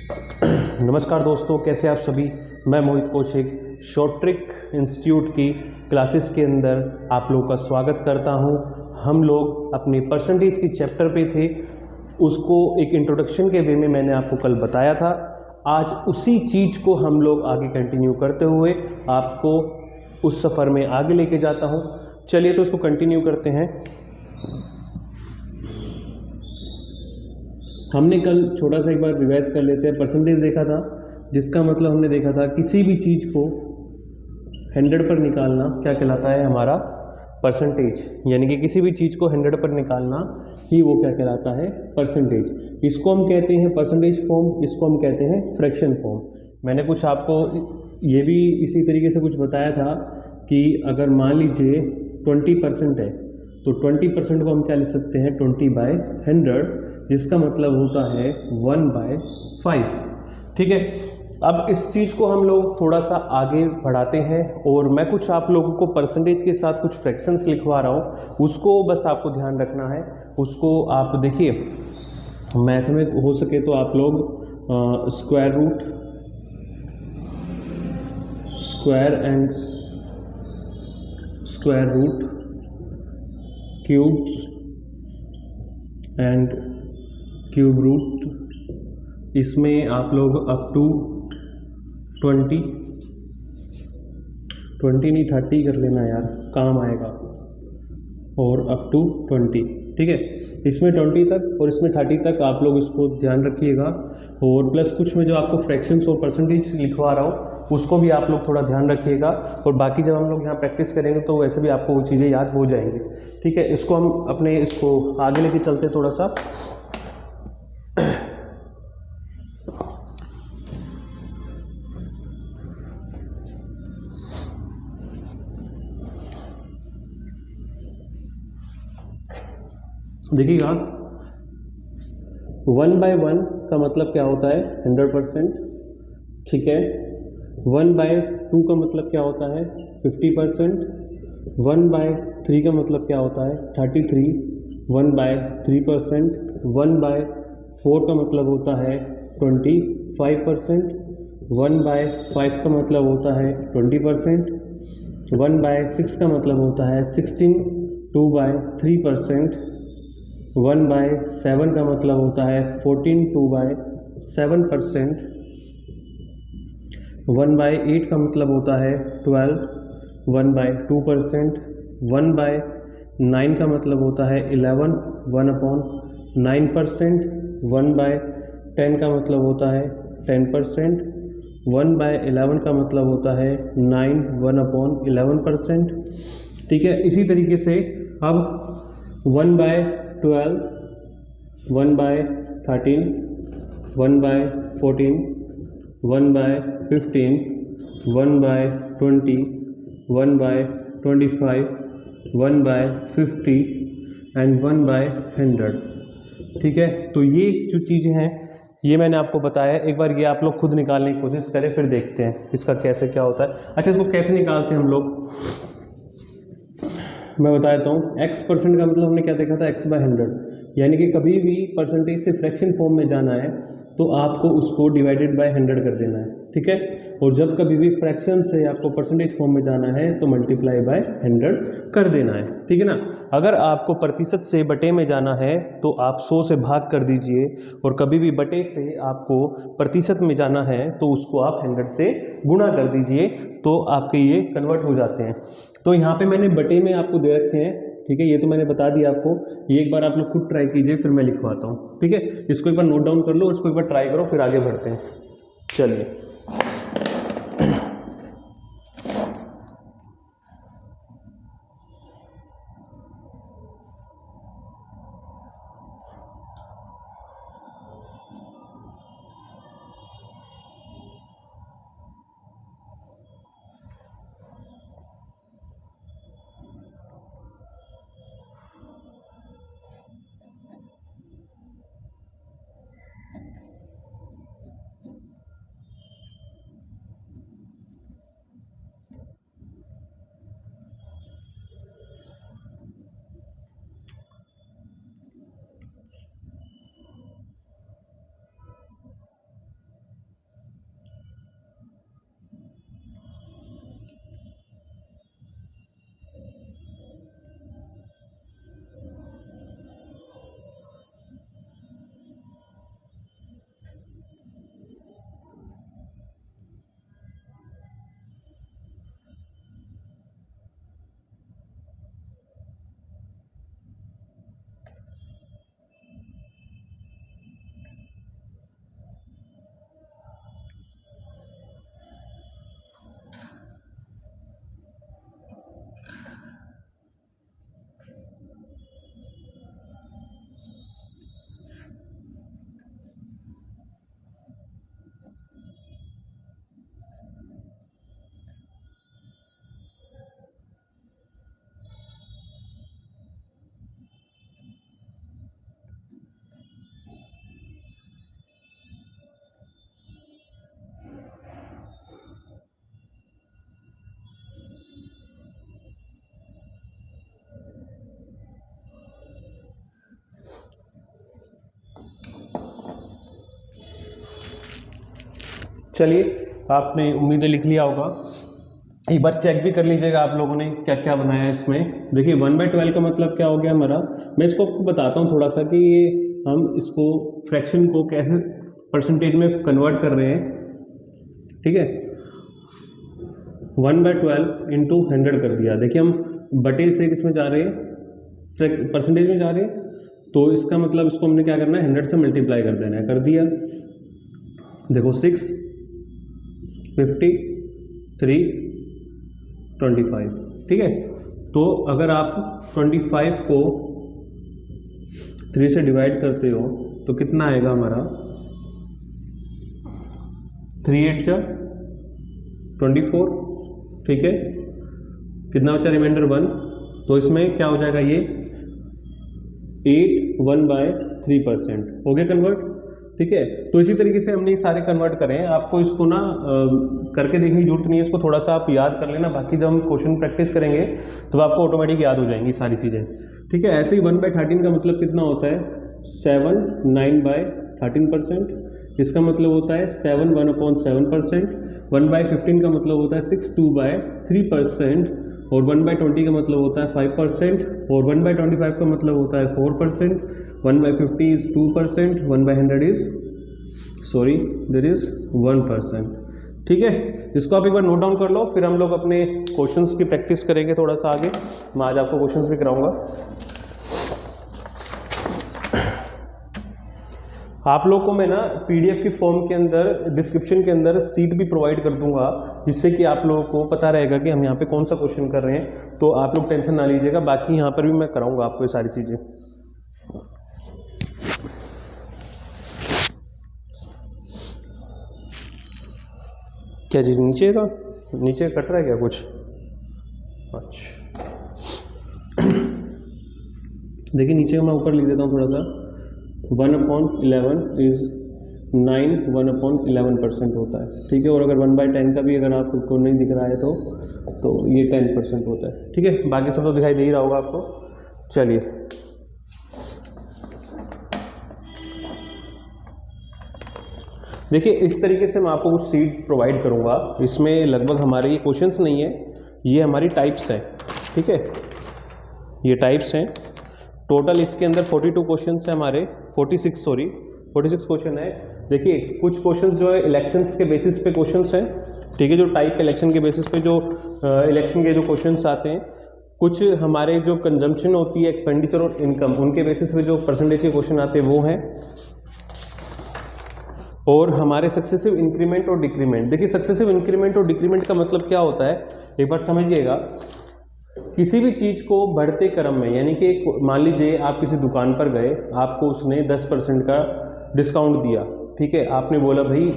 नमस्कार दोस्तों, कैसे आप सभी। मैं मोहित कौशिक शॉर्ट ट्रिक इंस्टीट्यूट की क्लासेस के अंदर आप लोगों का स्वागत करता हूं। हम लोग अपनी परसेंटेज की चैप्टर पे थे, उसको एक इंट्रोडक्शन के वे में मैंने आपको कल बताया था। आज उसी चीज़ को हम लोग आगे कंटिन्यू करते हुए आपको उस सफ़र में आगे लेके जाता हूं। चलिए तो इसको कंटिन्यू करते हैं। हमने कल छोटा सा एक बार रिवाइज कर लेते हैं। परसेंटेज देखा था, जिसका मतलब हमने देखा था किसी भी चीज़ को 100 पर निकालना क्या कहलाता है, हमारा परसेंटेज। यानी कि किसी भी चीज़ को 100 पर निकालना ही वो क्या कहलाता है, परसेंटेज। इसको हम कहते हैं परसेंटेज फॉर्म, इसको हम कहते हैं फ्रैक्शन फॉर्म। मैंने कुछ आपको ये भी इसी तरीके से कुछ बताया था कि अगर मान लीजिए 20% है तो 20% को हम क्या लिख सकते हैं, 20/100, जिसका मतलब होता है 1/5। ठीक है। अब इस चीज़ को हम लोग थोड़ा सा आगे बढ़ाते हैं और मैं कुछ आप लोगों को परसेंटेज के साथ कुछ फ्रैक्शंस लिखवा रहा हूँ, उसको बस आपको ध्यान रखना है। उसको आप देखिए, मैथ में हो सके तो आप लोग square root, square root, cubes and cube root, इसमें आप लोग अप टू 20 नहीं 30 कर लेना यार, काम आएगा, और अप टू 20। ठीक है, इसमें 20 तक और इसमें 30 तक आप लोग इसको ध्यान रखिएगा। और प्लस कुछ में जो आपको फ्रैक्शंस और परसेंटेज लिखवा रहा हूँ उसको भी आप लोग थोड़ा ध्यान रखिएगा। और बाकी जब हम लोग यहाँ प्रैक्टिस करेंगे तो वैसे भी आपको वो चीज़ें याद हो जाएंगी। ठीक है, इसको हम अपने इसको आगे लेके चलते हैं थोड़ा सा। देखिएगा, 1/1 का मतलब क्या होता है, 100%। ठीक है, 1/2 का मतलब क्या होता है, 50%। 1/3 का मतलब क्या होता है, 33। 1/3%। 1/4 का मतलब होता है 25%। 1/5 का मतलब होता है 20%। 1/6 का मतलब होता है 16। 2/3%। 1/7 का मतलब होता है 14। 2/7%। 1/8 का मतलब होता है 12। 1/2%। 1/9 का मतलब होता है 11। 1/9%। 1/10 का मतलब होता है 10%। 1/11 का मतलब होता है 9। 1/11%। ठीक है, इसी तरीके से अब 1/12, 1/13, 1/14, 1/15, 1/20, 1/25, 1/50 एंड 1/100। ठीक है, तो ये जो चीज़ें हैं ये मैंने आपको बताया। एक बार ये आप लोग खुद निकालने की कोशिश करें, फिर देखते हैं इसका कैसे क्या होता है। अच्छा, इसको कैसे निकालते हैं हम लोग, मैं बता देता हूँ। x% का मतलब हमने क्या देखा था, x/100। यानी कि कभी भी परसेंटेज से फ्रैक्शन फॉर्म में जाना है तो आपको उसको डिवाइडेड बाय 100 कर देना है। ठीक है, और जब कभी भी फ्रैक्शन से आपको परसेंटेज फॉर्म में जाना है तो मल्टीप्लाई बाय 100 कर देना है। ठीक है ना। अगर आपको प्रतिशत से बटे में जाना है तो आप 100 से भाग कर दीजिए, और कभी भी बटे से आपको प्रतिशत में जाना है तो उसको आप 100 से गुणा कर दीजिए, तो आपके ये कन्वर्ट हो जाते हैं। तो यहाँ पे मैंने बटे में आपको दे रखे हैं। ठीक है, ये तो मैंने बता दिया आपको। ये एक बार आप लोग खुद ट्राई कीजिए, फिर मैं लिखवाता हूँ। ठीक है, इसको एक बार नोट डाउन कर लो, इसको एक बार ट्राई करो, फिर आगे बढ़ते हैं। चलिए, चलिए, आपने उम्मीदें लिख लिया होगा। एक बार चेक भी कर लीजिएगा आप लोगों ने क्या क्या बनाया है इसमें। देखिए 1/12 का मतलब क्या हो गया हमारा, मैं इसको आपको बताता हूँ थोड़ा सा कि ये हम इसको फ्रैक्शन को कैसे परसेंटेज में कन्वर्ट कर रहे हैं। ठीक है, 1/12 इंटू 100 कर दिया। देखिए हम बटे से किस में जा रहे हैं, परसेंटेज में जा रहे हैं, तो इसका मतलब इसको हमने क्या करना है, 100 से मल्टीप्लाई कर देना है। कर दिया, देखो 6, 50, 3, 25। ठीक है, तो अगर आप 25 को 3 से डिवाइड करते हो तो कितना आएगा हमारा, 3 8 जा 24। ठीक है, कितना बचा रिमाइंडर 1, तो इसमें क्या हो जाएगा, ये 8 1/3% हो गया कन्वर्ट। ठीक है, तो इसी तरीके से हमने ये सारे कन्वर्ट करें। आपको इसको ना करके देखने की जरूरत नहीं है, इसको थोड़ा सा आप याद कर लेना, बाकी जब हम क्वेश्चन प्रैक्टिस करेंगे तो आपको ऑटोमेटिक याद हो जाएंगी सारी चीज़ें। ठीक है, ऐसे ही 1/13 का मतलब कितना होता है, 7 9/13%। इसका मतलब होता है 7 1/7%। 1/15 का मतलब होता है 6 2/3%। और 1/20 का मतलब होता है 5%। और 1/25 का मतलब होता है 4%। 1/50 इज 2%। 1/100 is there is 1%। ठीक है, इसको आप एक बार नोट डाउन कर लो, फिर हम लोग अपने क्वेश्चंस की प्रैक्टिस करेंगे थोड़ा सा आगे। मैं आज आपको क्वेश्चंस भी कराऊंगा। आप लोग को मैं ना पीडीएफ की फॉर्म के अंदर डिस्क्रिप्शन के अंदर सीट भी प्रोवाइड कर दूंगा, जिससे कि आप लोगों को पता रहेगा कि हम यहाँ पे कौन सा क्वेश्चन कर रहे हैं। तो आप लोग टेंशन ना लीजिएगा, बाकी यहाँ पर भी मैं कराऊंगा आपको ये सारी चीज़ें। क्या चीज़ नीचे का, नीचे कट रहा है क्या कुछ? अच्छा देखिए नीचे का मैं ऊपर लिख देता हूँ थोड़ा सा। 1/11 इज 9 1/11% होता है। ठीक है, और अगर 1/10 का भी अगर आपको नहीं दिख रहा है तो ये 10% होता है। ठीक है, बाकी सब तो दिखाई दे ही रहा होगा आपको। चलिए, देखिए इस तरीके से मैं आपको कुछ सीट प्रोवाइड करूंगा। इसमें लगभग हमारे ये क्वेश्चंस नहीं है, ये हमारी टाइप्स हैं। ठीक है, ये टाइप्स हैं। टोटल इसके अंदर 42 क्वेश्चंस हैं हमारे, 46 क्वेश्चन है। देखिए कुछ क्वेश्चंस जो है इलेक्शंस के बेसिस पे क्वेश्चंस हैं। ठीक है, जो टाइप इलेक्शन के बेसिस पे जो इलेक्शन के जो क्वेश्चंस आते हैं। कुछ हमारे जो कंजम्पशन होती है, एक्सपेंडिचर और इनकम, उनके बेसिस पे जो परसेंटेज के क्वेश्चन आते हैं वो हैं। और हमारे सक्सेसिव इंक्रीमेंट और डिक्रीमेंट। देखिए सक्सेसिव इंक्रीमेंट और डिक्रीमेंट का मतलब क्या होता है, एक बार समझिएगा। किसी भी चीज़ को बढ़ते क्रम में, यानी कि मान लीजिए आप किसी दुकान पर गए, आपको उसने 10% का डिस्काउंट दिया। ठीक है, आपने बोला भाई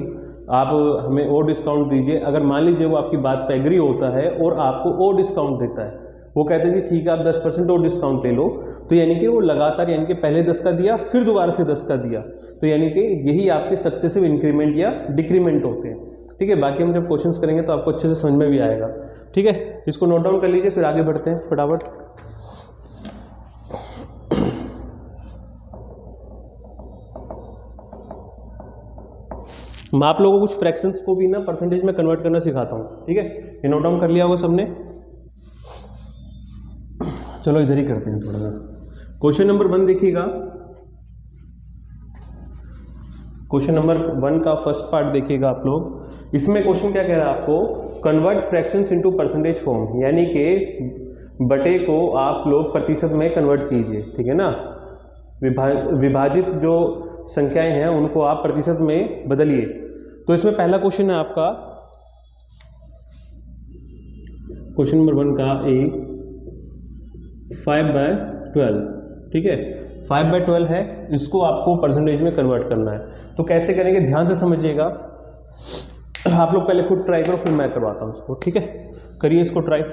आप हमें और डिस्काउंट दीजिए। अगर मान लीजिए वो आपकी बात पे एग्री होता है और आपको और डिस्काउंट देता है, वो कहते हैं जी ठीक है आप 10% और डिस्काउंट ले लो, तो यानी कि वो लगातार, यानी कि पहले 10 का दिया फिर दोबारा से 10 का दिया, तो यानी कि यही आपके सक्सेसिव इंक्रीमेंट या डिक्रीमेंट होते हैं। ठीक है, बाकी हम जब क्वेश्चंस करेंगे तो आपको अच्छे से समझ में भी आएगा। ठीक है, इसको नोट डाउन कर लीजिए, फिर आगे बढ़ते हैं फटाफट। मैं आप लोगों को कुछ फ्रैक्शंस को भी ना परसेंटेज में कन्वर्ट करना सिखाता हूँ। ठीक है, ये नोट डाउन कर लिया होगा सबने। चलो इधर ही करते हैं थोड़ा सा। क्वेश्चन नंबर 1 देखिएगा। क्वेश्चन नंबर 1 का फर्स्ट पार्ट देखिएगा आप लोग। इसमें क्वेश्चन क्या कह रहा है आपको, convert fractions into percentage form, यानी कि बटे को आप लोग प्रतिशत में कन्वर्ट कीजिए। ठीक है ना, विभाजित जो संख्याएं हैं उनको आप प्रतिशत में बदलिए। तो इसमें पहला क्वेश्चन है आपका, क्वेश्चन नंबर 1 का ए 5/12। ठीक है, 5/12 है, इसको आपको परसेंटेज में कन्वर्ट करना है। तो कैसे करेंगे, ध्यान से समझिएगा। आप लोग पहले खुद ट्राई करो, फिर मैं करवाता हूँ इसको। ठीक है, करिए इसको ट्राई।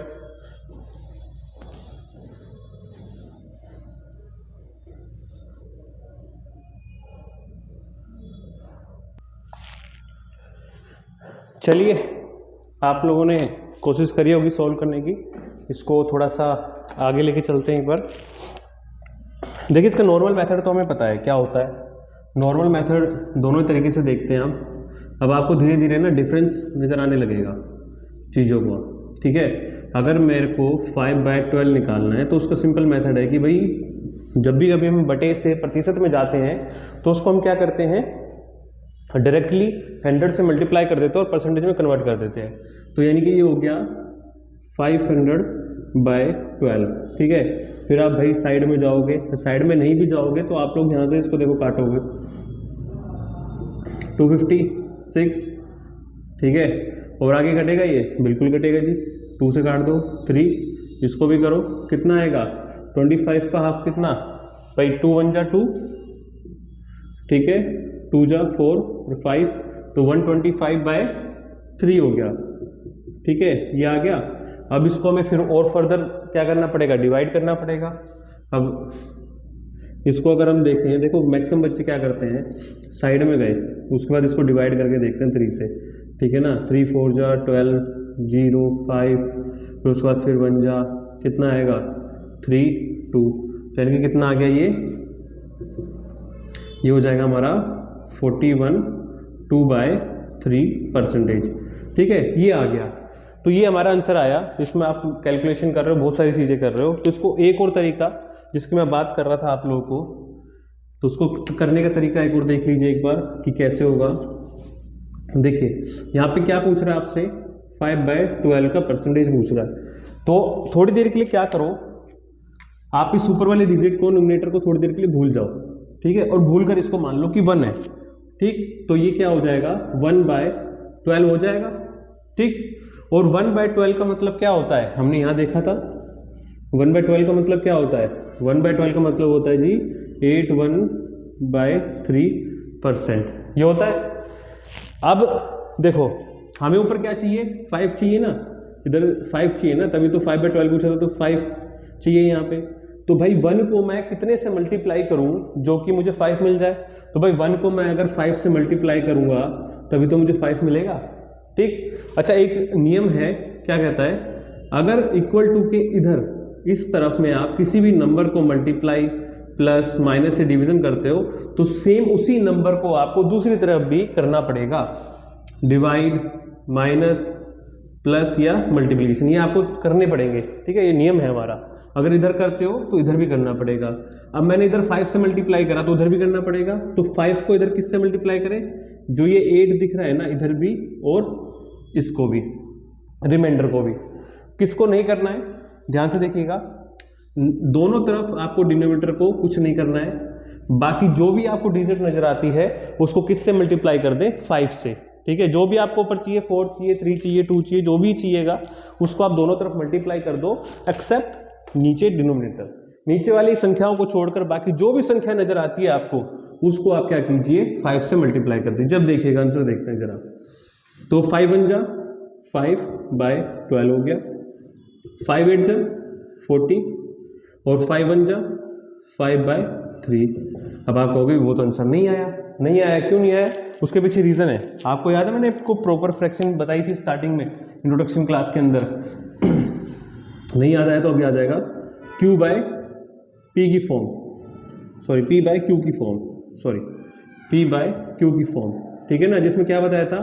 चलिए, आप लोगों ने कोशिश करी होगी सॉल्व करने की। इसको थोड़ा सा आगे लेके चलते हैं एक बार। देखिए इसका नॉर्मल मेथड तो हमें पता है क्या होता है। नॉर्मल मेथड दोनों तरीके से देखते हैं हम। अब आपको धीरे धीरे ना डिफरेंस नज़र आने लगेगा चीज़ों को, ठीक है। अगर मेरे को 5/12 निकालना है तो उसका सिंपल मेथड है कि भाई जब भी कभी हम बटे से प्रतिशत में जाते हैं तो उसको हम क्या करते हैं, डायरेक्टली 100 से मल्टीप्लाई कर देते हैं और परसेंटेज में कन्वर्ट कर देते हैं। तो यानी कि ये हो गया 500/12, ठीक है। फिर आप भाई साइड में जाओगे, तो साइड में नहीं भी जाओगे तो आप लोग यहाँ से इसको देखो काटोगे 256, ठीक है। और आगे कटेगा ये, बिल्कुल कटेगा जी, 2 से काट दो 3, इसको भी करो, कितना आएगा 25 का हाफ कितना भाई 2 1 जा 2, ठीक है, 2 जा 4 और 5, तो 125/3 हो गया, ठीक है, ये आ गया। अब इसको हमें फिर और फर्दर क्या करना पड़ेगा, डिवाइड करना पड़ेगा। अब इसको अगर हम देखें, देखो मैक्सिमम बच्चे क्या करते हैं, साइड में गए, उसके बाद इसको डिवाइड करके देखते हैं 3 से, ठीक है ना, 3 4 जा 12, 0 5, फिर उसके बाद फिर 1 जा कितना आएगा 3 2, यानी कि कितना आ गया ये हो जाएगा हमारा 41 2/3%, ठीक है, ये आ गया। तो ये हमारा आंसर आया, जिसमें आप कैलकुलेशन कर रहे हो, बहुत सारी चीज़ें कर रहे हो। तो इसको एक और तरीका जिसकी मैं बात कर रहा था आप लोगों को, तो उसको करने का तरीका एक और देख लीजिए एक बार कि कैसे होगा। देखिए यहाँ पे क्या पूछ रहा है आपसे, 5/12 का परसेंटेज पूछ रहा है। तो थोड़ी देर के लिए क्या करो, आप इस ऊपर वाले डिजिट को, न्यूमरेटर को थोड़ी देर के लिए भूल जाओ, ठीक है, और भूल कर इसको मान लो कि 1 है, ठीक। तो ये क्या हो जाएगा 1/12 हो जाएगा, ठीक। और 1/12 का मतलब क्या होता है, हमने यहाँ देखा था 1/12 का मतलब क्या होता है, 1/12 का मतलब होता है जी 81/3%, ये होता है। अब देखो हमें ऊपर क्या चाहिए, 5 चाहिए ना, इधर 5 चाहिए ना, तभी तो 5/12 पूछा था, तो 5 चाहिए यहाँ पे। तो भाई 1 को मैं कितने से मल्टीप्लाई करूँ जो कि मुझे 5 मिल जाए, तो भाई 1 को मैं अगर 5 से मल्टीप्लाई करूँगा तभी तो मुझे 5 मिलेगा, ठीक। अच्छा एक नियम है, क्या कहता है, अगर इक्वल टू के इधर इस तरफ में आप किसी भी नंबर को मल्टीप्लाई प्लस माइनस से डिवीजन करते हो तो सेम उसी नंबर को आपको दूसरी तरफ भी करना पड़ेगा, डिवाइड माइनस प्लस या मल्टीप्लिकेशन, ये आपको करने पड़ेंगे, ठीक है, ये नियम है हमारा। अगर इधर करते हो तो इधर भी करना पड़ेगा। अब मैंने इधर 5 से मल्टीप्लाई करा तो उधर भी करना पड़ेगा, तो 5 को इधर किससे मल्टीप्लाई करें, जो ये 8 दिख रहा है ना इधर भी, और इसको भी, रिमाइंडर को भी। किसको नहीं करना है, ध्यान से देखिएगा, दोनों तरफ आपको डिनोमिनेटर को कुछ नहीं करना है, बाकी जो भी आपको डिजिट नजर आती है उसको किससे मल्टीप्लाई कर दें, 5 से, ठीक है। जो भी आपको ऊपर चाहिए, 4 चाहिए, 3 चाहिए, 2 चाहिए, जो भी चाहिएगा उसको आप दोनों तरफ मल्टीप्लाई कर दो, एक्सेप्ट नीचे डिनोमिनेटर, नीचे वाली संख्याओं को छोड़कर बाकी जो भी संख्या नजर आती है आपको उसको आप क्या कीजिए 5 से मल्टीप्लाई कर दीजिए। जब देखिएगा आंसर देखते हैं जरा, तो 5 1 जा 5/12 हो गया, 5 8 जा 40 और 5 1 जा 5/3। अब आप कहोगे वो तो आंसर नहीं आया, नहीं आया, क्यों नहीं आया, उसके पीछे रीज़न है। आपको याद है मैंने आपको प्रॉपर फ्रैक्शन बताई थी स्टार्टिंग में इंट्रोडक्शन क्लास के अंदर नहीं याद आया तो अभी आ जाएगा, Q/P की फॉर्म, सॉरी P/Q की फॉर्म, सॉरी P/Q की फॉर्म, ठीक है ना, जिसमें क्या बताया था,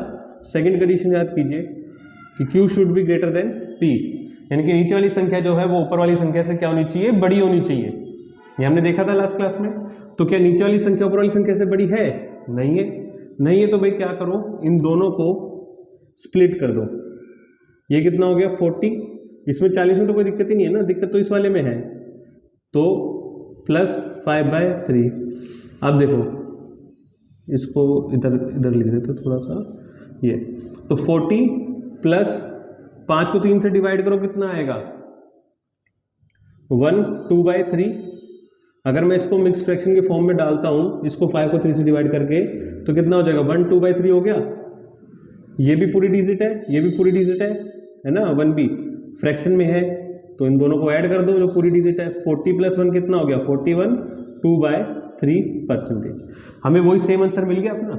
सेकंड कंडीशन याद कीजिए कि Q should be greater than P, यानी कि नीचे वाली संख्या जो है वो ऊपर वाली संख्या से क्या होनी चाहिए, बड़ी होनी चाहिए। ये हमने देखा था लास्ट क्लास में। तो क्या नीचे वाली संख्या ऊपर वाली संख्या से बड़ी है, नहीं है, नहीं है, तो भाई क्या करो, इन दोनों को स्प्लिट कर दो। ये कितना हो गया 40, इसमें 40 में तो कोई दिक्कत ही नहीं है ना, दिक्कत तो इस वाले में है, तो प्लस 5/3। अब देखो इसको इधर इधर लिख देते थोड़ा सा, ये तो 40 प्लस 5 को 3 से डिवाइड करो, कितना आएगा 1 2/3। अगर मैं इसको मिक्स फ्रैक्शन के फॉर्म में डालता हूं, इसको 5 को 3 से डिवाइड करके, तो कितना हो जाएगा 1 2/3 हो गया। ये भी पूरी डिजिट है, ये भी पूरी डिजिट है ना, 1 भी फ्रैक्शन में है, तो इन दोनों को ऐड कर दो जो पूरी डिजिट है। 40 + 1 कितना हो गया 41, 2/3%। हमें वही सेम आंसर मिल गया अपना,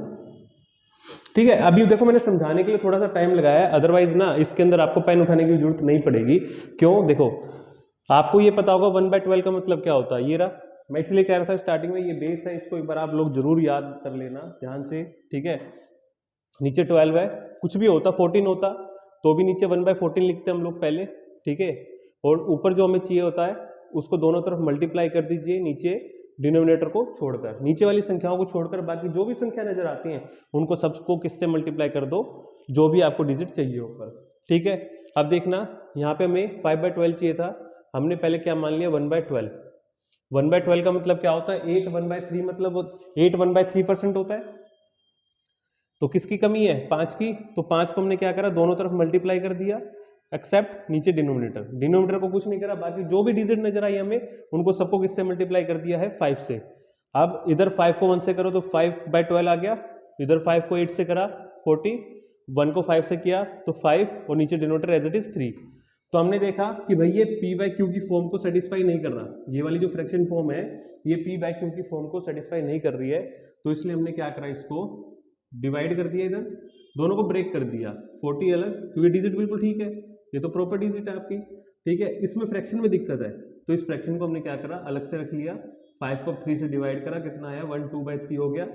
ठीक है। अभी देखो मैंने समझाने के लिए थोड़ा सा टाइम लगाया, अदरवाइज ना इसके अंदर आपको पेन उठाने की जरूरत नहीं पड़ेगी। क्यों, देखो आपको ये पता होगा 1/12 का मतलब क्या होता है, ये रहा। मैं इसलिए कह रहा था स्टार्टिंग में, ये बेस है, इसको एक बार आप लोग जरूर याद कर लेना ध्यान से, ठीक है। नीचे 12 है, कुछ भी होता 14 होता तो भी नीचे 1/14 लिखते हम लोग पहले, ठीक है। और ऊपर जो हमें चाहिए होता है उसको दोनों तरफ मल्टीप्लाई कर दीजिए नीचे डिनोमिनेटर को छोड़कर, नीचे वाली संख्याओं को छोड़कर बाकी जो भी संख्या नजर आती हैं उनको सबको किससे मल्टीप्लाई कर दो, जो भी आपको डिजिट चाहिए ऊपर, ठीक है। अब देखना यहाँ पे हमें 5/12 चाहिए था, हमने पहले क्या मान लिया 1/12। 1/12 का मतलब क्या होता है 8 1/3 मतलब 8 1/3% होता है। तो किसकी कमी है 5 की, तो 5 को हमने क्या करा दोनों तरफ मल्टीप्लाई कर दिया एक्सेप्ट नीचे डिनोमिनेटर, डिनोमिनेटर को कुछ नहीं करा, बाकी जो भी डिजिट नजर आई हमें उनको सबको किससे मल्टीप्लाई कर दिया है 5 से। अब इधर 5 को 1 से करो तो 5/12 आ गया, इधर 5 को 8 से करा 40, 1 को 5 से किया तो 5 और नीचे डिनोमिनेटर एज इट इज 3। तो हमने देखा कि भाई ये p/q की फॉर्म को सेटिस्फाई नहीं कर रहा, ये वाली जो फ्रैक्शन फॉर्म है ये p/q की फॉर्म को सेटिस्फाई नहीं कर रही है, तो इसलिए हमने क्या करा इसको डिवाइड कर दिया, इधर दोनों को ब्रेक कर दिया 40 अलग, क्योंकि डिजिट बिल्कुल ठीक है, ये तो प्रॉपर डिजिट है आपकी, ठीक है। इसमें फ्रैक्शन में दिक्कत है तो इस फ्रैक्शन को हमने क्या करा अलग से रख लिया, 5 को 3 से डिवाइड करा, कितना आया 1 2/3 हो गया,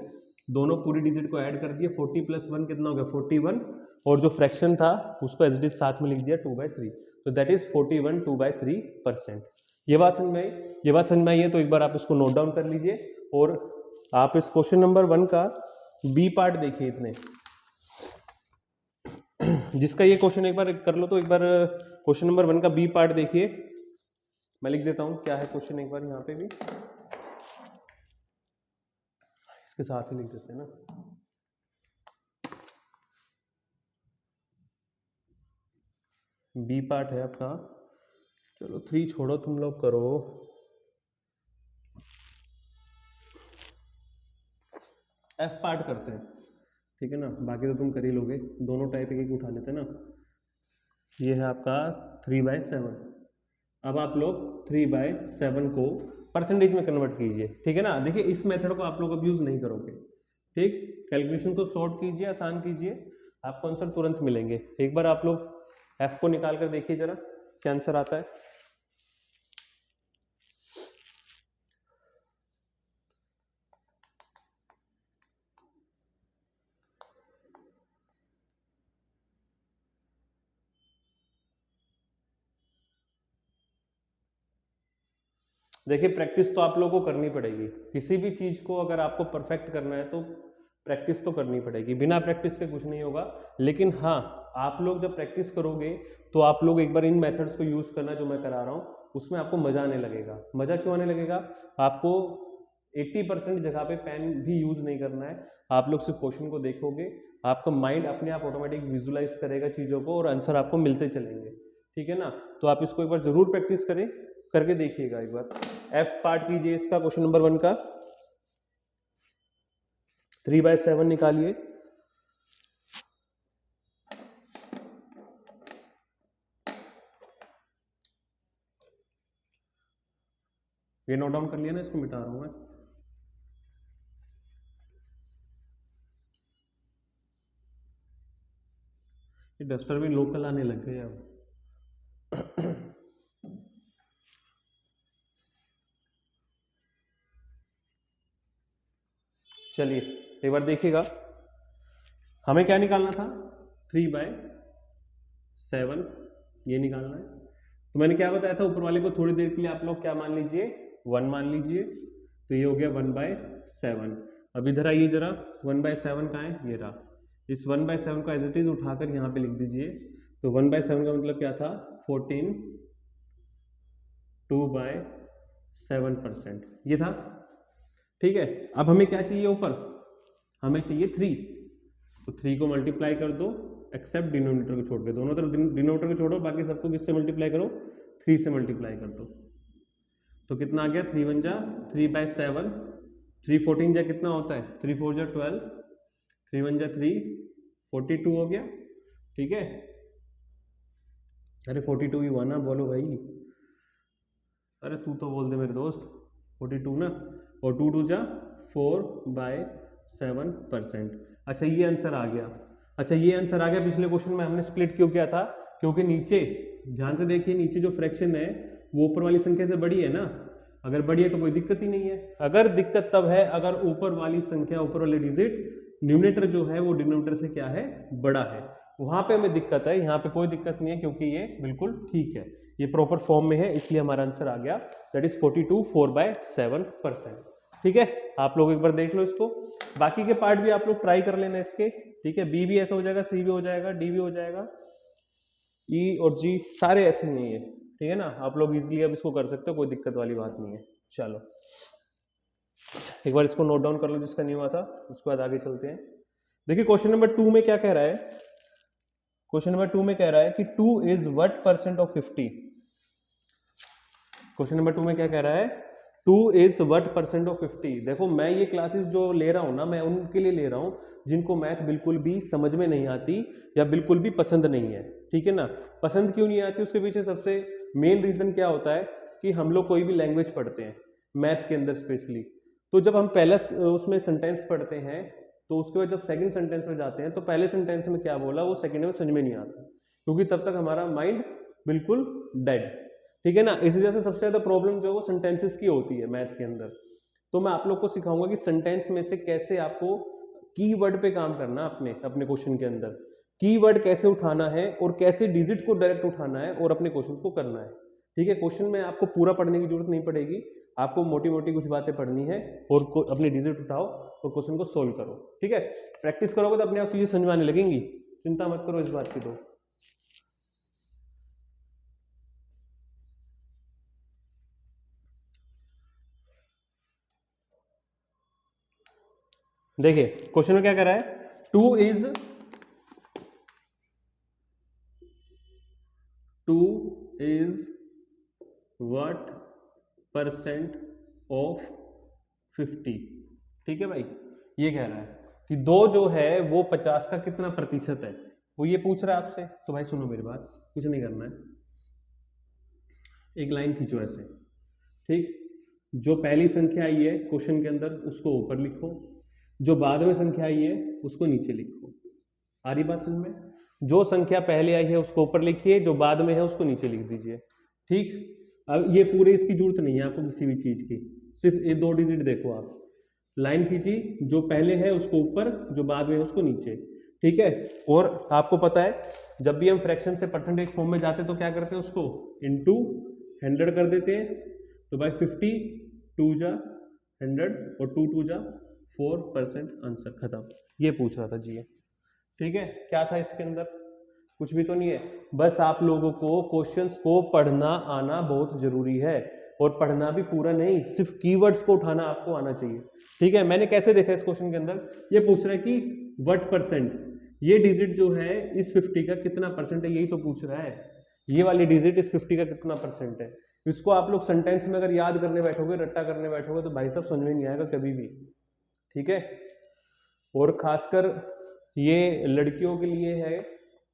दोनों पूरी डिजिट को ऐड कर दिया, 40 + 1 कितना हो गया 41, और जो फ्रैक्शन था उसको एज इट इज साथ में लिख दिया 2/3, तो दैट इज 41 2/3%। ये बात समझ में आई, ये बात समझ में आई है तो एक बार आप इसको नोट डाउन कर लीजिए, और आप इस क्वेश्चन नंबर 1 का बी पार्ट देखिए इतने, जिसका ये क्वेश्चन एक बार कर लो तो एक बार क्वेश्चन नंबर 1 का बी पार्ट देखिए, मैं लिख देता हूं क्या है क्वेश्चन एक बार यहाँ पे भी, इसके साथ ही लिख देते हैं ना। बी पार्ट है आपका, चलो 3 छोड़ो तुम लोग करो, एफ पार्ट करते हैं, ठीक है ना, बाकी तो तुम कर ही लोगे, दोनों टाइप एक उठा लेते हैं ना। ये है आपका 3/7, अब आप लोग 3/7 को परसेंटेज में कन्वर्ट कीजिए, ठीक है ना। देखिए इस मेथड को आप लोग अब यूज नहीं करोगे, ठीक, कैलकुलेशन को शॉर्ट कीजिए, आसान कीजिए, आपको आंसर तुरंत मिलेंगे। एक बार आप लोग एफ को निकाल कर देखिए जरा क्या आंसर आता है। देखिए प्रैक्टिस तो आप लोगों को करनी पड़ेगी, किसी भी चीज को अगर आपको परफेक्ट करना है तो प्रैक्टिस तो करनी पड़ेगी, बिना प्रैक्टिस के कुछ नहीं होगा। लेकिन हाँ, आप लोग जब प्रैक्टिस करोगे तो आप लोग एक बार इन मेथड्स को यूज करना जो मैं करा रहा हूँ, उसमें आपको मजा आने लगेगा। मजा क्यों आने लगेगा, आपको 80% जगह पे पेन भी यूज नहीं करना है, आप लोग सिर्फ क्वेश्चन को देखोगे, आपका माइंड अपने आप ऑटोमेटिक विजुलाइज करेगा चीजों को और आंसर आपको मिलते चलेंगे, ठीक है ना। तो आप इसको एक बार जरूर प्रैक्टिस करें, करके देखिएगा एक बार। एफ पार्ट कीजिए इसका क्वेश्चन नंबर 1 का, 3/7 निकालिए। ये नोट डाउन कर लिया ना, इसको मिटा रहा हूं मैं। ये डस्टर भी लोकल आने लग गए अब। चलिए एक बार देखिएगा, हमें क्या निकालना था 3/7 ये निकालना है। तो मैंने क्या बताया था ऊपर वाले को, थोड़ी देर के लिए आप लोग क्या मान लीजिए 1 मान लीजिए, तो ये हो गया 1/7। अब इधर आइए जरा, 1/7 कहाँ है, ये रहा, इस 1/7 को एज इट इज उठाकर यहाँ पे लिख दीजिए। तो 1/7 का मतलब क्या था 14 2/7% ये था, ठीक है। अब हमें क्या चाहिए ऊपर, हमें चाहिए 3, तो 3 को मल्टीप्लाई कर दो एक्सेप्ट डिनोमिनेटर को छोड़ के, दोनों तरफ डिनोमिनेटर को छोड़ो, बाकी सबको किससे मल्टीप्लाई करो 3 से मल्टीप्लाई कर दो। तो कितना आ गया 3 1 जा 3/7, 3 14 जा कितना होता है 3 4 जा 12, 3 1 जा 3 42 हो गया, ठीक है। अरे 42 ही हुआ ना, बोलो भाई, अरे तू तो बोल दे मेरे दोस्त, 42 ना, और 2 2 जा 4/7%। अच्छा ये आंसर आ गया, अच्छा ये आंसर आ गया। पिछले क्वेश्चन में हमने स्प्लिट क्यों किया था, क्योंकि नीचे ध्यान से देखिए, नीचे जो फ्रैक्शन है वो ऊपर वाली संख्या से बड़ी है ना, अगर बड़ी है तो कोई दिक्कत ही नहीं है। अगर दिक्कत तब है अगर ऊपर वाली संख्या, ऊपर वाले डिजिट न्यूमरेटर जो है वो डिनोमिनेटर से क्या है, बड़ा है। वहां पे हमें दिक्कत है, यहाँ पे कोई दिक्कत नहीं है क्योंकि ये बिल्कुल ठीक है, ये प्रॉपर फॉर्म में है, इसलिए हमारा आंसर आ गया दैट इज 42 4/7%। ठीक है, आप लोग एक बार देख लो इसको, बाकी के पार्ट भी आप लोग ट्राई कर लेना इसके। ठीक है, बी भी ऐसा हो जाएगा, सी भी हो जाएगा, डी भी हो जाएगा, ई और जी सारे ऐसे नहीं है। ठीक है ना, आप लोग इजीली अब इसको कर सकते हो, कोई दिक्कत वाली बात नहीं है। चलो एक बार इसको नोट डाउन कर लो जिसका नहीं हुआ था, उसके बाद आगे चलते हैं। देखिए क्वेश्चन नंबर 2 में क्या कह रहा है, क्वेश्चन नंबर 2 में कह रहा है कि 2 is what percent of 50। Question number 2 में क्या कह रहा है, 2 इज व्हाट परसेंट ऑफ 50। देखो मैं ये क्लासेस जो ले रहा हूं ना, मैं उनके लिए ले रहा हूं जिनको मैथ बिल्कुल भी समझ में नहीं आती या बिल्कुल भी पसंद नहीं है। ठीक है ना, पसंद क्यों नहीं आती, उसके पीछे सबसे मेन रीजन क्या होता है कि हम लोग कोई भी लैंग्वेज पढ़ते हैं मैथ के अंदर स्पेशली, तो जब हम पहला उसमें सेंटेंस पढ़ते हैं तो उसके बाद जब सेकंड सेंटेंस में जाते हैं तो पहले सेंटेंस में क्या बोला वो सेकंड में समझ में नहीं आता, क्योंकि तब तक हमारा माइंड बिल्कुल डेड। ठीक है ना, इस वजह से सबसे ज्यादा प्रॉब्लम जो है वो सेंटेंसेस की होती है मैथ के अंदर। तो मैं आप लोग को सिखाऊंगा कि सेंटेंस में से कैसे आपको कीवर्ड पे काम करना, अपने अपने क्वेश्चन के अंदर कीवर्ड कैसे उठाना है और कैसे डिजिट को डायरेक्ट उठाना है और अपने क्वेश्चन को करना है। ठीक है, क्वेश्चन में आपको पूरा पढ़ने की जरूरत नहीं पड़ेगी, आपको मोटी मोटी कुछ बातें पढ़नी है और अपनी डिजिट उठाओ और क्वेश्चन को सोल्व करो। ठीक है, प्रैक्टिस करोगे तो अपने आप चीजें समझ में आने लगेंगी, चिंता मत करो इस बात की। तो देखिए क्वेश्चन में क्या कह रहा है, 2 इज व्हाट परसेंट ऑफ 50। ठीक है भाई, ये कह रहा है कि 2 जो है वो 50 का कितना प्रतिशत है, वो ये पूछ रहा है आपसे। तो भाई सुनो मेरी बात, कुछ नहीं करना है, एक लाइन खींचो ऐसे। ठीक, जो पहली संख्या आई है क्वेश्चन के अंदर उसको ऊपर लिखो, जो बाद में संख्या आई है उसको नीचे लिखो। आ रही बात समझ में, जो संख्या पहले आई है उसको ऊपर लिखिए, जो बाद में है उसको नीचे लिख दीजिए। ठीक, अब ये पूरे इसकी जरूरत नहीं है आपको किसी भी चीज की, सिर्फ ये 2 डिजिट देखो आप, लाइन खींची, जो पहले है उसको ऊपर, जो बाद में है उसको नीचे। ठीक है, और आपको पता है जब भी हम फ्रैक्शन से परसेंटेज फॉर्म में जाते हैं तो क्या करते हैं, उसको इनटू 100 कर देते हैं। तो भाई 50 2 जा 100 और 2 2 जा 4%, आंसर खत्म। ये पूछ रहा था जी ये। ठीक है, क्या था इसके अंदर, कुछ भी तो नहीं है, बस आप लोगों को क्वेश्चंस को पढ़ना आना बहुत जरूरी है, और पढ़ना भी पूरा नहीं, सिर्फ कीवर्ड्स को उठाना आपको आना चाहिए। ठीक है, मैंने कैसे देखा इस क्वेश्चन के अंदर, ये पूछ रहा है कि व्हाट परसेंट, ये डिजिट जो है इस 50 का कितना परसेंट है, यही तो पूछ रहा है, ये वाली डिजिट इस 50 का कितना परसेंट है। इसको आप लोग सेंटेंस में अगर याद करने बैठोगे, रट्टा करने बैठोगे, तो भाई साहब समझ में नहीं आएगा कभी भी। ठीक है, और खासकर ये लड़कियों के लिए है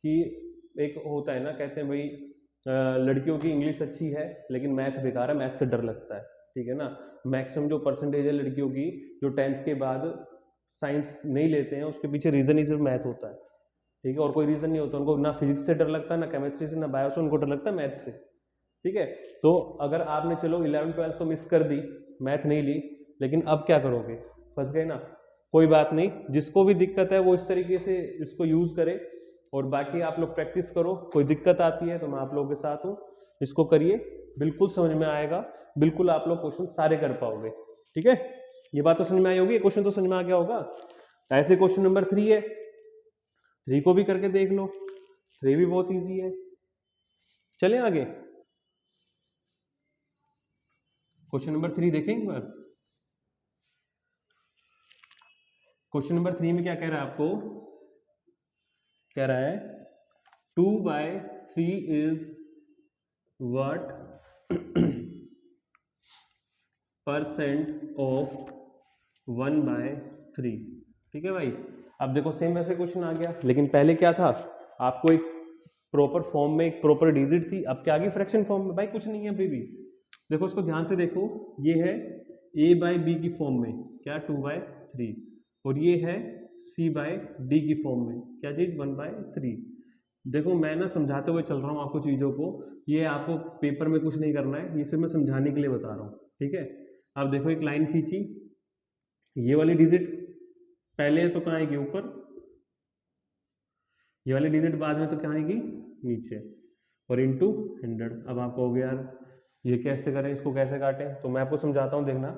कि एक होता है ना, कहते हैं भाई लड़कियों की इंग्लिश अच्छी है लेकिन मैथ बेकार है, मैथ से डर लगता है। ठीक है ना, मैक्सिमम जो परसेंटेज है लड़कियों की जो 10th के बाद साइंस नहीं लेते हैं, उसके पीछे रीजन ही सिर्फ मैथ होता है। ठीक है, और कोई रीजन नहीं होता, उनको ना फिजिक्स से डर लगता है, ना केमिस्ट्री से, ना बायो से, उनको डर लगता है मैथ से। ठीक है, तो अगर आपने चलो 11th 12th तो मिस कर दी, मैथ नहीं ली, लेकिन अब क्या करोगे, फंस गए ना। कोई बात नहीं, जिसको भी दिक्कत है वो इस तरीके से इसको यूज करे, और बाकी आप लोग प्रैक्टिस करो, कोई दिक्कत आती है तो मैं आप लोगों के साथ हूँ, इसको करिए, बिल्कुल समझ में आएगा, बिल्कुल आप लोग क्वेश्चन सारे कर पाओगे। ठीक है, ये बात तो समझ में आई होगी, क्वेश्चन तो समझ में आ गया होगा। ऐसे क्वेश्चन नंबर 3 है, 3 को भी करके देख लो, 3 भी बहुत ईजी है। चलें आगे, क्वेश्चन नंबर 3 देखें एक बार। क्वेश्चन नंबर 3 में क्या कह रहा है आपको, कह रहा है 2/3 इज व्हाट परसेंट ऑफ 1/3। ठीक है भाई, अब देखो सेम वैसे क्वेश्चन आ गया, लेकिन पहले क्या था, आपको एक प्रॉपर फॉर्म में एक प्रॉपर डिजिट थी, अब क्या आ गई फ्रैक्शन फॉर्म में। भाई कुछ नहीं है अभी भी, देखो इसको ध्यान से देखो, ये है a/b की फॉर्म में क्या 2/3, और ये है c/d की फॉर्म में क्या चीज 1/3। देखो मैं ना समझाते हुए चल रहा हूँ आपको चीजों को, ये आपको पेपर में कुछ नहीं करना है, ये सिर्फ मैं समझाने के लिए बता रहा हूँ। ठीक है, अब देखो एक लाइन खींची, ये वाली डिजिट पहले है तो कहाँ आएगी, ऊपर। ये वाली डिजिट बाद में तो कहाँ आएगी, नीचे। और इंटू 100। अब आप कहोगे यार ये कैसे करें, इसको कैसे काटें, तो मैं आपको समझाता हूँ, देखना।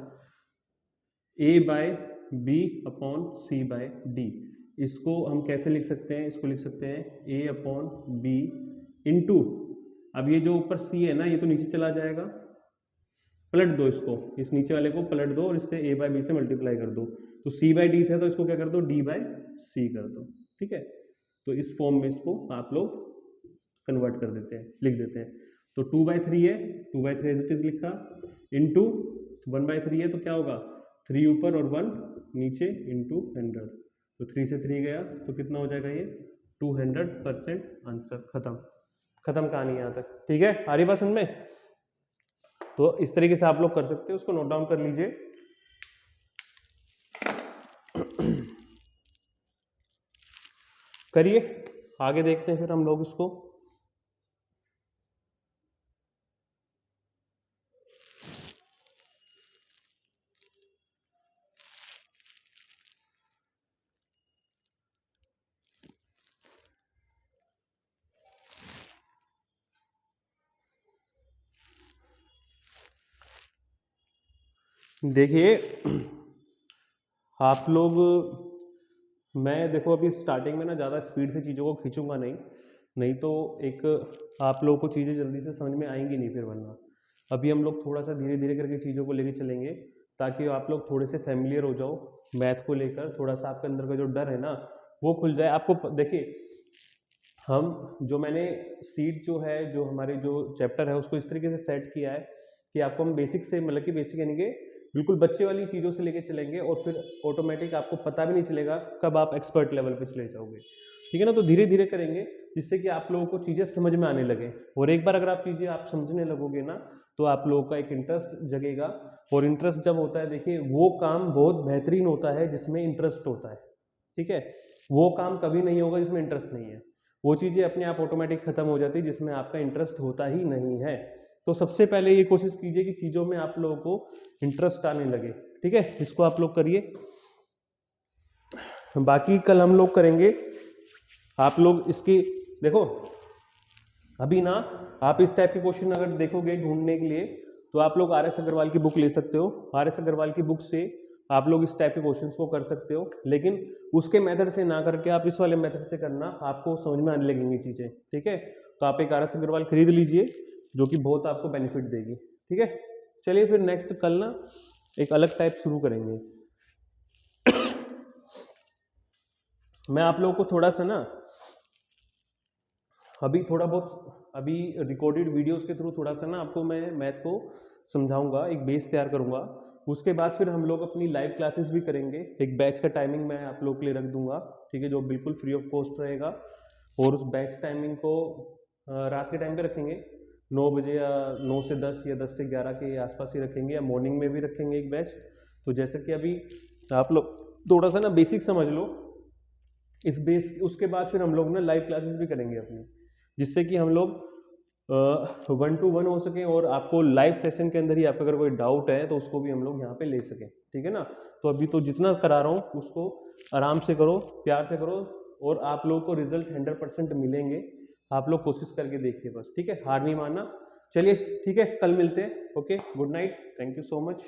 a by B upon C by D, इसको हम कैसे लिख सकते हैं, इसको लिख सकते हैं a अपॉन बी इंटू, अब ये जो ऊपर c है ना, ये तो नीचे चला जाएगा, पलट दो इसको, इस नीचे वाले को पलट दो और इससे a बाय बी से मल्टीप्लाई कर दो, तो c बाय डी था तो इसको क्या कर दो, d बाय सी कर दो, ठीक है। तो इस फॉर्म में इसको आप लोग कन्वर्ट कर देते हैं, लिख देते हैं। तो 2/3 है, 2/3 एज इट इज लिखा, इंटू 1/3 है तो क्या होगा, 3 ऊपर और 1 नीचे, इंटू 100। तो 3 से 3 गया तो कितना हो जाएगा ये, 200% आंसर। खत्म, खत्म कहानी यहाँ तक, ठीक है। आ रही बात समझ में? तो इस तरीके से आप लोग कर सकते हो, उसको नोट डाउन कर लीजिए। करिए, आगे देखते हैं फिर हम लोग इसको। देखिए आप लोग, मैं देखो अभी स्टार्टिंग में ना ज़्यादा स्पीड से चीज़ों को खींचूंगा नहीं, नहीं तो एक आप लोगों को चीज़ें जल्दी से समझ में आएंगी नहीं फिर, वरना अभी हम लोग थोड़ा सा धीरे धीरे करके चीज़ों को लेके चलेंगे, ताकि आप लोग थोड़े से फैमिलियर हो जाओ मैथ को लेकर, थोड़ा सा आपके अंदर का जो डर है ना वो खुल जाए आपको। देखिए हम जो मैंने सीट जो है, जो हमारे जो चैप्टर है उसको इस तरीके से सेट किया है कि आपको हम बेसिक से, मतलब कि बेसिक यानी कि बिल्कुल बच्चे वाली चीज़ों से लेके चलेंगे, और फिर ऑटोमेटिक आपको पता भी नहीं चलेगा कब आप एक्सपर्ट लेवल पे चले जाओगे, ठीक है ना। तो धीरे धीरे करेंगे जिससे कि आप लोगों को चीज़ें समझ में आने लगे, और एक बार अगर आप चीज़ें आप समझने लगोगे ना तो आप लोगों का एक इंटरेस्ट जगेगा, और इंटरेस्ट जब होता है, देखिए वो काम बहुत बेहतरीन होता है जिसमें इंटरेस्ट होता है, ठीक है। वो काम कभी नहीं होगा जिसमें इंटरेस्ट नहीं है, वो चीज़ें अपने आप ऑटोमेटिक खत्म हो जाती है जिसमें आपका इंटरेस्ट होता ही नहीं है। तो सबसे पहले ये कोशिश कीजिए कि चीज़ों में आप लोगों को इंटरेस्ट आने लगे, ठीक है। इसको आप लोग करिए, बाकी कल हम लोग करेंगे। आप लोग इसकी देखो, अभी ना आप इस टाइप के क्वेश्चन अगर देखोगे ढूंढने के लिए, तो आप लोग RS अग्रवाल की बुक ले सकते हो। RS अग्रवाल की बुक से आप लोग इस टाइप के क्वेश्चंस को कर सकते हो, लेकिन उसके मेथड से ना करके आप इस वाले मेथड से करना, आपको समझ में आने लगेंगी चीज़ें, ठीक है। तो आप एक RS अग्रवाल खरीद लीजिए जो कि बहुत आपको बेनिफिट देगी, ठीक है। चलिए फिर नेक्स्ट कल ना एक अलग टाइप शुरू करेंगे। मैं आप लोगों को थोड़ा सा ना अभी थोड़ा बहुत अभी रिकॉर्डेड वीडियोस के थ्रू थोड़ा सा ना आपको मैं मैथ को समझाऊंगा, एक बेस तैयार करूंगा। उसके बाद फिर हम लोग अपनी लाइव क्लासेस भी करेंगे, एक बैच का टाइमिंग मैं आप लोग के लिए रख दूंगा, ठीक है, जो बिल्कुल फ्री ऑफ कॉस्ट रहेगा। और उस बैच टाइमिंग को रात के टाइम पे रखेंगे, 9 बजे या 9 से 10 या 10 से 11 के आसपास ही रखेंगे, या मॉर्निंग में भी रखेंगे एक बैच। तो जैसे कि अभी आप लोग थोड़ा सा ना बेसिक समझ लो, इस बेस उसके बाद फिर हम लोग ना लाइव क्लासेस भी करेंगे अपनी, जिससे कि हम लोग 1-to-1 हो सकें, और आपको लाइव सेशन के अंदर ही आपका अगर कोई डाउट है तो उसको भी हम लोग यहाँ पे ले सकें, ठीक है ना। तो अभी तो जितना करा रहा हूँ उसको आराम से करो, प्यार से करो, और आप लोगों को रिजल्ट 100% मिलेंगे। आप लोग कोशिश करके देखिए बस, ठीक है, हार नहीं मानना। चलिए ठीक है, कल मिलते हैं। Okay, good night, thank you so much.